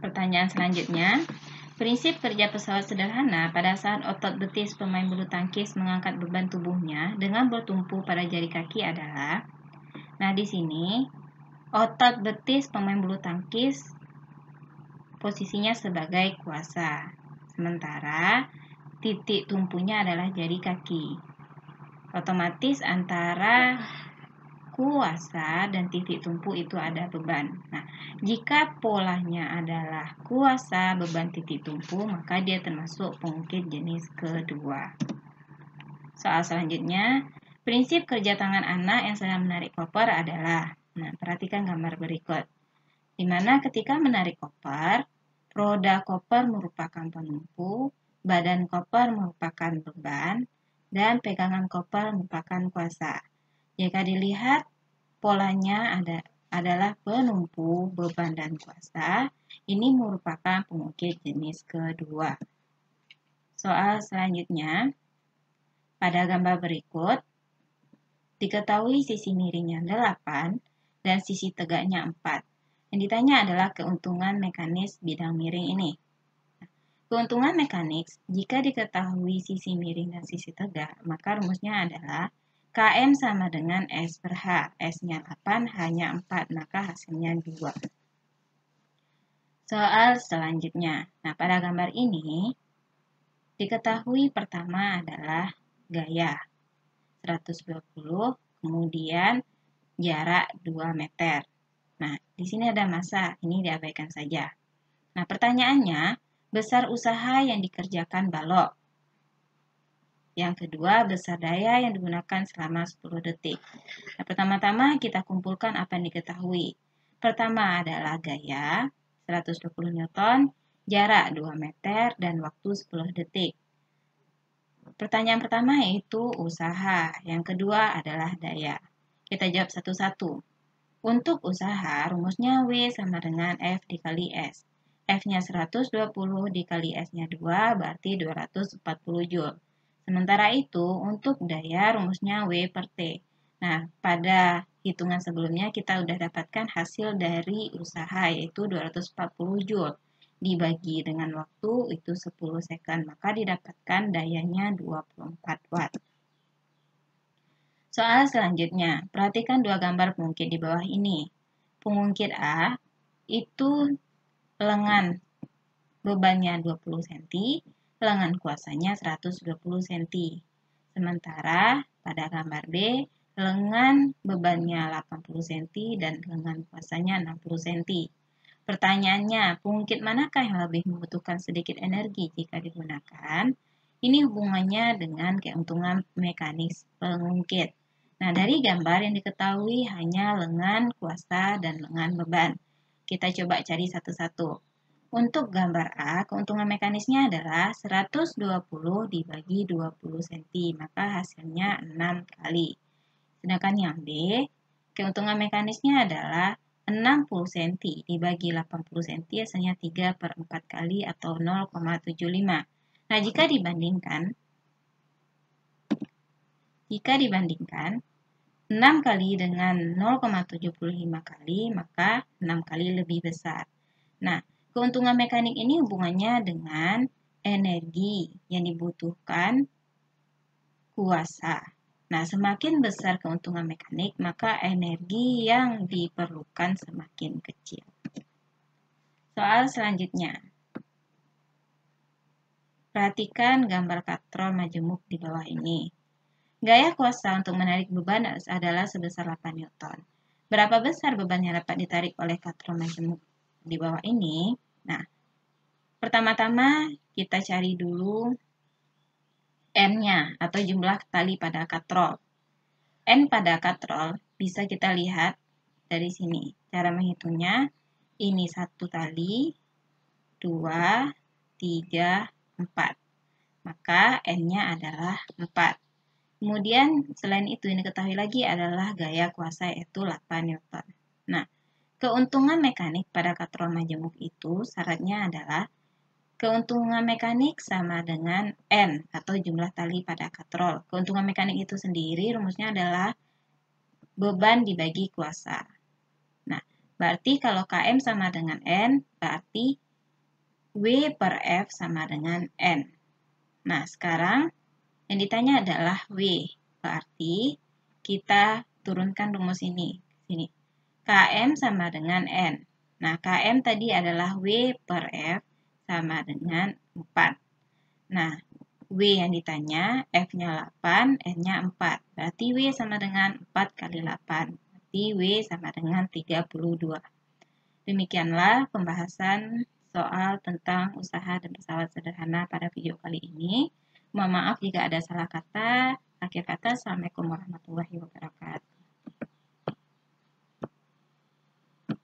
Pertanyaan selanjutnya, prinsip kerja pesawat sederhana pada saat otot betis pemain bulu tangkis mengangkat beban tubuhnya dengan bertumpu pada jari kaki adalah. Nah, di sini otot betis pemain bulu tangkis posisinya sebagai kuasa, sementara titik tumpunya adalah jari kaki. Otomatis antara kuasa dan titik tumpu itu ada beban. Nah, jika polanya adalah kuasa beban titik tumpu, maka dia termasuk pengungkit jenis kedua. Soal selanjutnya, prinsip kerja tangan anak yang sedang menarik koper adalah. Nah, perhatikan gambar berikut. Di mana ketika menarik koper, roda koper merupakan penumpu, badan koper merupakan beban, dan pegangan koper merupakan kuasa. Jika dilihat polanya adalah penumpu, beban, dan kuasa, ini merupakan pengukir jenis kedua. Soal selanjutnya, pada gambar berikut, diketahui sisi miringnya 8 dan sisi tegaknya 4. Yang ditanya adalah keuntungan mekanis bidang miring ini. Keuntungan mekanik, jika diketahui sisi miring dan sisi tegak, maka rumusnya adalah Km sama dengan S per H. S-nya 8, H-nya 4, maka hasilnya 2. Soal selanjutnya. Nah, pada gambar ini, diketahui pertama adalah gaya 120, kemudian jarak 2 meter. Nah, di sini ada massa, ini diabaikan saja. Nah, pertanyaannya, besar usaha yang dikerjakan balok. Yang kedua, besar daya yang digunakan selama 10 detik. Nah, pertama-tama kita kumpulkan apa yang diketahui. Pertama adalah gaya, 120 Newton, jarak 2 meter, dan waktu 10 detik. Pertanyaan pertama yaitu usaha, yang kedua adalah daya. Kita jawab satu-satu. Untuk usaha, rumusnya W sama dengan F dikali S. F-nya 120 dikali S-nya 2, berarti 240 Joule. Sementara itu, untuk daya, rumusnya W per T. Nah, pada hitungan sebelumnya kita sudah dapatkan hasil dari usaha, yaitu 240 Joule. Dibagi dengan waktu, itu 10 second. Maka didapatkan dayanya 24 Watt. Soal selanjutnya, perhatikan dua gambar pengungkit di bawah ini. Pengungkit A itu lengan bebannya 20 cm, lengan kuasanya 120 cm. Sementara pada gambar B, lengan bebannya 80 cm dan lengan kuasanya 60 cm. Pertanyaannya, pengungkit manakah yang lebih membutuhkan sedikit energi jika digunakan? Ini hubungannya dengan keuntungan mekanis pengungkit. Nah, dari gambar yang diketahui hanya lengan, kuasa, dan lengan beban. Kita coba cari satu-satu. Untuk gambar A, keuntungan mekanisnya adalah 120 dibagi 20 cm, maka hasilnya 6 kali. Sedangkan yang B, keuntungan mekanisnya adalah 60 cm dibagi 80 cm, hasilnya 3 per 4 kali atau 0,75. Nah, jika dibandingkan 6 kali dengan 0,75 kali, maka 6 kali lebih besar. Nah, keuntungan mekanik ini hubungannya dengan energi yang dibutuhkan kuasa. Nah, semakin besar keuntungan mekanik, maka energi yang diperlukan semakin kecil. Soal selanjutnya. Perhatikan gambar katrol majemuk di bawah ini. Gaya kuasa untuk menarik beban adalah sebesar 8 Newton. Berapa besar beban yang dapat ditarik oleh katrol majemuk di bawah ini? Nah, pertama-tama kita cari dulu N-nya atau jumlah tali pada katrol. N pada katrol bisa kita lihat dari sini. Cara menghitungnya, ini 1 tali, 2, 3, 4. Maka N-nya adalah 4. Kemudian selain itu yang diketahui lagi adalah gaya kuasa yaitu 8 Newton. Nah, keuntungan mekanik pada katrol majemuk itu syaratnya adalah keuntungan mekanik sama dengan N atau jumlah tali pada katrol. Keuntungan mekanik itu sendiri rumusnya adalah beban dibagi kuasa. Nah, berarti kalau Km sama dengan N, berarti W per F sama dengan N. Nah, sekarang yang ditanya adalah W. Berarti kita turunkan rumus ini. Sini. Km sama dengan N. Nah, Km tadi adalah W per F sama dengan 4. Nah, W yang ditanya, F-nya 8, N-nya 4. Berarti W sama dengan 4 kali 8. Berarti W sama dengan 32. Demikianlah pembahasan soal tentang usaha dan pesawat sederhana pada video kali ini. Mohon maaf jika ada salah kata. Akhir kata, Assalamualaikum warahmatullahi wabarakatuh.